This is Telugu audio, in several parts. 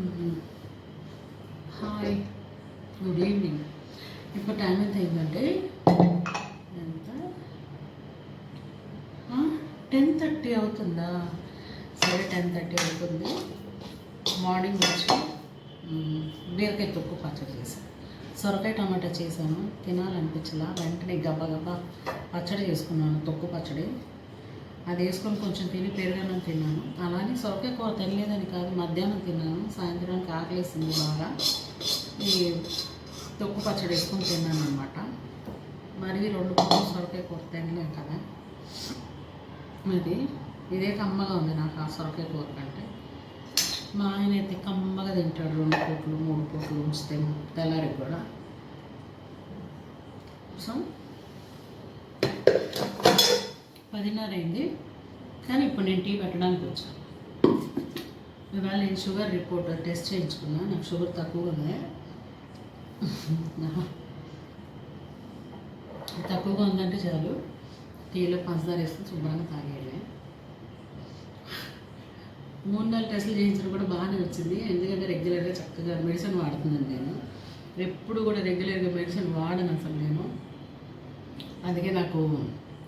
మ్మ్. Hi, good evening. ఇప్పుడు టైం ఎంత అయిందంటే ఎంత 10:30 అవుతుందా? సరే, 10:30 అవుతుంది. మార్నింగ్ వచ్చి బీరకాయ తొక్కు పచ్చడి చేశాను. సొరకాయ టమాటా చేశాను. తినాలనిపించలా, వెంటనే గబగబా పచ్చడి చేసుకున్నాను, తొక్కు పచ్చడి. అది వేసుకొని కొంచెం తిని పెరుగన్నం తిన్నాను. అలానే సొరకాయ కూర తినలేదని కాదు, మధ్యాహ్నం తిన్నాను. సాయంత్రానికి ఆకలేసింది బాగా. ఈ తొక్కు పచ్చడి వేసుకొని తిన్నాను అనమాట. మరి 2 పూటలు సొరకాయ కూర తినలేం కదా. మరి ఇదే కమ్మగా ఉంది నాకు ఆ సొరకాయ కూర కంటే. మా ఆయన అయితే కమ్మగా తింటాడు. 2 పూటలు 3 పూటలు ఉంచితే తెల్లారికి కూడా. సో 10:30 అయింది, కానీ ఇప్పుడు నేను టీ పెట్టడానికి వచ్చాను. ఇవాళ నేను షుగర్ రిపోర్ట్ టెస్ట్ చేయించుకున్నా. నాకు షుగర్ తక్కువగా ఉంది. తక్కువగా ఉందంటే చాలు, టీలో పంచదార వేసుకుని శుభ్రంగా తాగేయాలి. 3-4 టెస్టులు చేయించడం కూడా బాగానే వచ్చింది. ఎందుకంటే రెగ్యులర్గా చక్కగా మెడిసిన్ వాడుతున్నాను నేను. ఎప్పుడు కూడా రెగ్యులర్గా మెడిసిన్ వాడను అసలు నేను. అందుకే నాకు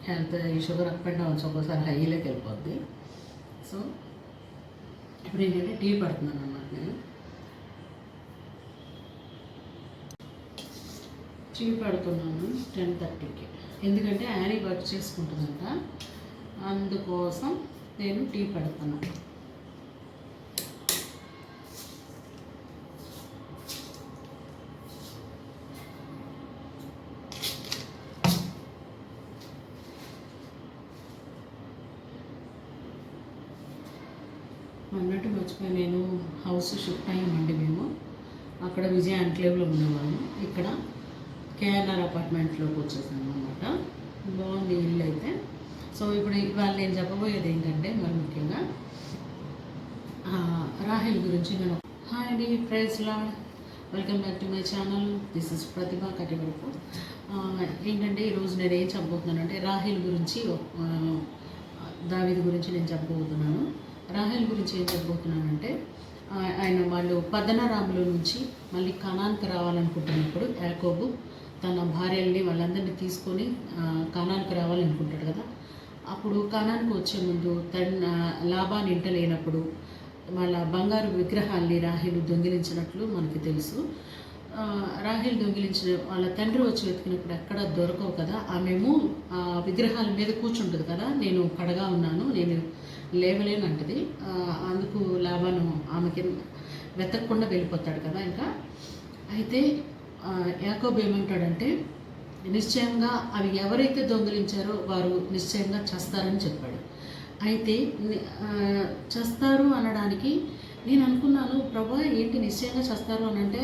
హెల్త్ ఈ షుగర్ అప్ అండ్ డౌన్స్ ఒక్కోసారి హైలోకి వెళ్ళిపోద్ది. సో ఇప్పుడు ఏంటంటే టీ పడుతున్నాను అన్నమాట. నేను టీ పడుతున్నాను 10:30కి. ఎందుకంటే యానీ వర్క్ చేసుకుంటుందంట, అందుకోసం నేను టీ పెడుతున్నాను. అన్నట్టు మర్చిపోయి, నేను హౌస్ షిఫ్ట్ అయ్యామండి మేము. అక్కడ విజయ ఎన్క్లేవ్లో ఉండేవాళ్ళం. ఇక్కడ కేఎన్ఆర్ అపార్ట్మెంట్లోకి వచ్చేసాను అనమాట. బాగుంది ఇల్లు అయితే. సో ఇప్పుడు ఇవాళ నేను చెప్పబోయేది ఏంటంటే, మరి ముఖ్యంగా రాహెల్ గురించి. నేను హాయ్ అండి, praise Lord, welcome back to my channel. This is Prathibha Kativarapu. ఏంటంటే ఈరోజు నేను ఏం చెప్పబోతున్నానంటే రాహెల్ గురించి, దావీదు గురించి నేను చెప్పబోతున్నాను. రాహెల్ గురించి ఏం చెప్పబోతున్నానంటే, వాళ్ళు పద్దనరాములో నుంచి మళ్ళీ కనాన్కి రావాలనుకుంటున్నప్పుడు యాకోబు తన భార్యల్ని వాళ్ళందరినీ తీసుకొని కనాన్కి రావాలనుకుంటాడు కదా. అప్పుడు కనాన్కి వచ్చే ముందు లాబాన్ ఇంట లేనప్పుడు వాళ్ళ బంగారు విగ్రహాల్ని రాహేలు దొంగిలించినట్లు మనకి తెలుసు. రాహేల్ దొంగిలించిన వాళ్ళ తండ్రి వచ్చి వెతికినప్పుడు ఎక్కడ దొరకవు కదా. ఆమెము విగ్రహాల మీద కూర్చుంటుంది కదా, నేను కడగా ఉన్నాను, నేను లేవలేనంటది. అందుకు లాబాను ఆమెకి వెతకకుండా వెళ్ళిపోతాడు కదా. ఇంకా అయితే యాకోబు ఏమంటాడంటే, నిశ్చయంగా అవి ఎవరైతే దొంగిలించారో వారు నిశ్చయంగా చస్తారని చెప్పాడు. అయితే చస్తారు అనడానికి నేను అనుకున్నాను, ప్రభా ఏంటి నిశ్చయంగా చస్తారు అని అంటే,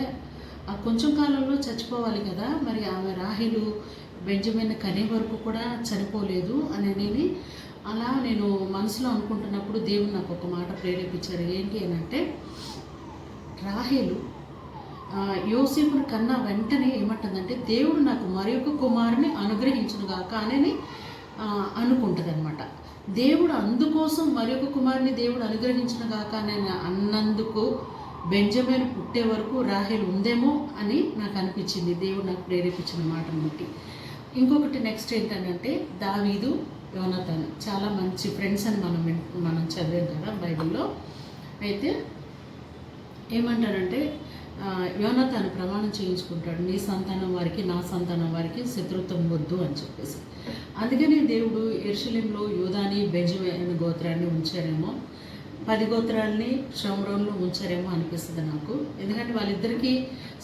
ఆ కొంచెం కాలంలో చచ్చిపోవాలి కదా, మరి ఆమె రాహేలు బెంజమిన్ కనే వరకు కూడా చనిపోలేదు అని అలా నేను మనసులో అనుకుంటున్నప్పుడు దేవుడు నాకు ఒక మాట ప్రేరేపించారు. ఏంటి అని అంటే, రాహేలు యోసేపుని కన్నా వెంటనే ఏమంటుందంటే, దేవుడు నాకు మరి ఒక కుమారుని అనుగ్రహించునుగాక అని అనుకుంటుంది అనమాట. దేవుడు అందుకోసం మరి ఒక కుమారుని దేవుడు అనుగ్రహించునుగాక అని అన్నందుకు బెంజమిన్ పుట్టే వరకు రాహేలు ఉందేమో అని నాకు అనిపించింది, దేవుడు నాకు ప్రేరేపించిన మాటను బట్టి. ఇంకొకటి నెక్స్ట్ ఏంటంటే, దావీదు యోనాతాను చాలా మంచి ఫ్రెండ్స్ అని మనం చదివాం కదా బైబిల్లో. అయితే ఏమంటారంటే, యోనాతాను ప్రమాణం చేయించుకుంటాడు, నీ సంతానం వారికి నా సంతానం వారికి శత్రుత్వం వద్దు అని చెప్పేసి. అందుకని దేవుడు యెరూషలేములో యూదాని బెంజమిన్ గోత్రాన్ని ఉంచారేమో, 10 గోత్రాలని షోమ్రోన్లో ఉంచారేమో అనిపిస్తుంది నాకు. ఎందుకంటే వాళ్ళిద్దరికీ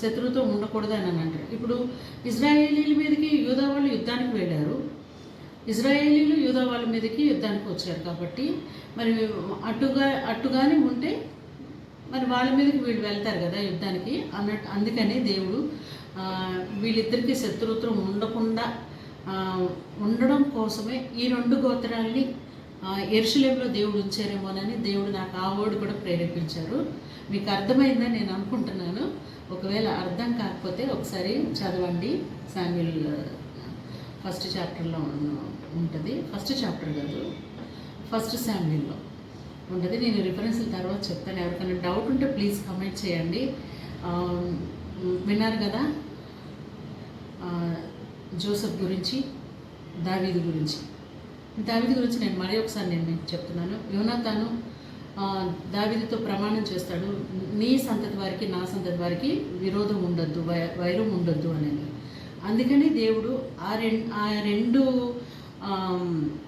శత్రుత్వం ఉండకూడదు అని అంటారు. ఇప్పుడు ఇజ్రాయేలీల మీదకి యూదా వాళ్ళు యుద్ధానికి వెళ్ళారు, ఇజ్రాయేలీలు యూదా వాళ్ళ మీదకి యుద్ధానికి వచ్చారు. కాబట్టి మరి అట్టుగానే ఉంటే మరి వాళ్ళ మీదకి వీళ్ళు వెళ్తారు కదా యుద్ధానికి అన్నట్టు. అందుకని దేవుడు వీళ్ళిద్దరికీ శత్రుత్వం ఉండకుండా ఉండడం కోసమే ఈ 2 గోత్రాలని యెరూషలేములో దేవుడు ఉంచారేమోనని దేవుడు నాకు ఆ వర్డ్ కూడా ప్రేరేపించారు. మీకు అర్థమైందని నేను అనుకుంటున్నాను. ఒకవేళ అర్థం కాకపోతే ఒకసారి చదవండి. శామ్యూయల్ ఫస్ట్ చాప్టర్లో ఉంటుంది. ఫస్ట్ చాప్టర్ కాదు, ఫస్ట్ శామ్యూయల్లో ఉంటుంది. నేను రిఫరెన్స్ల తర్వాత చెప్తాను. ఎవరికైనా డౌట్ ఉంటే ప్లీజ్ కమెంట్ చేయండి. విన్నారు కదా జోసెఫ్ గురించి, దావీదు గురించి. దావీదు గురించి నేను మరి ఒకసారి మీకు చెప్తున్నాను. యోనాతాను దావీదుతో ప్రమాణం చేస్తాడు, నీ సంతతి వారికి నా సంతతి వారికి విరోధం ఉండొద్దు, వైరం ఉండొద్దు అనేది. అందుకని దేవుడు ఆ రెండు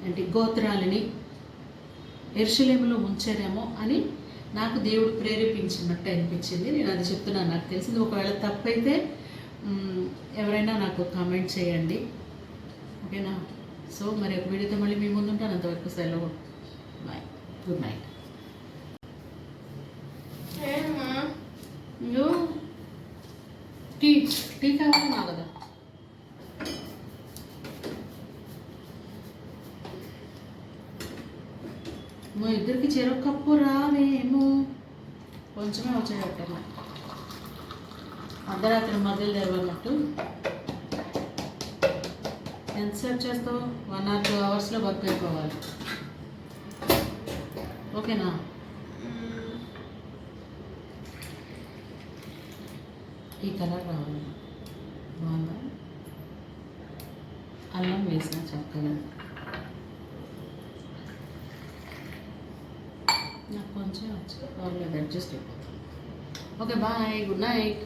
అంటే గోత్రాలని యెరూషలేములో ఉంచారేమో అని నాకు దేవుడు ప్రేరేపించినట్టు అనిపించింది. నేను అది చెప్తున్నాను, నాకు తెలిసింది. ఒకవేళ తప్పైతే ఎవరైనా నాకు కామెంట్ చేయండి, ఓకేనా? సో మరి ఒక వీడియోతో మళ్ళీ మీ ముందు ఉంటాను. అంతవరకు సెలవు, bye, good night. Tea tea కావాలన్నా కదా. మా ఇద్దరికి చెరొక కప్పు రావేమో, కొంచెమే వచ్చేటట్టు అర్ధరాత్రి మధ్యలో లేవన్నట్టు. ఎంతసేపు చేస్తావు? 1 or 2 hours వర్క్ అయిపోవాలి, ఓకేనా? ఈ కలర్ రావాలి, బాగుందా? అల్లం వేసిన చక్కగా. నాకు కొంచెం వచ్చి అడ్జస్ట్ అయిపోతుంది. Okay, bye, good night.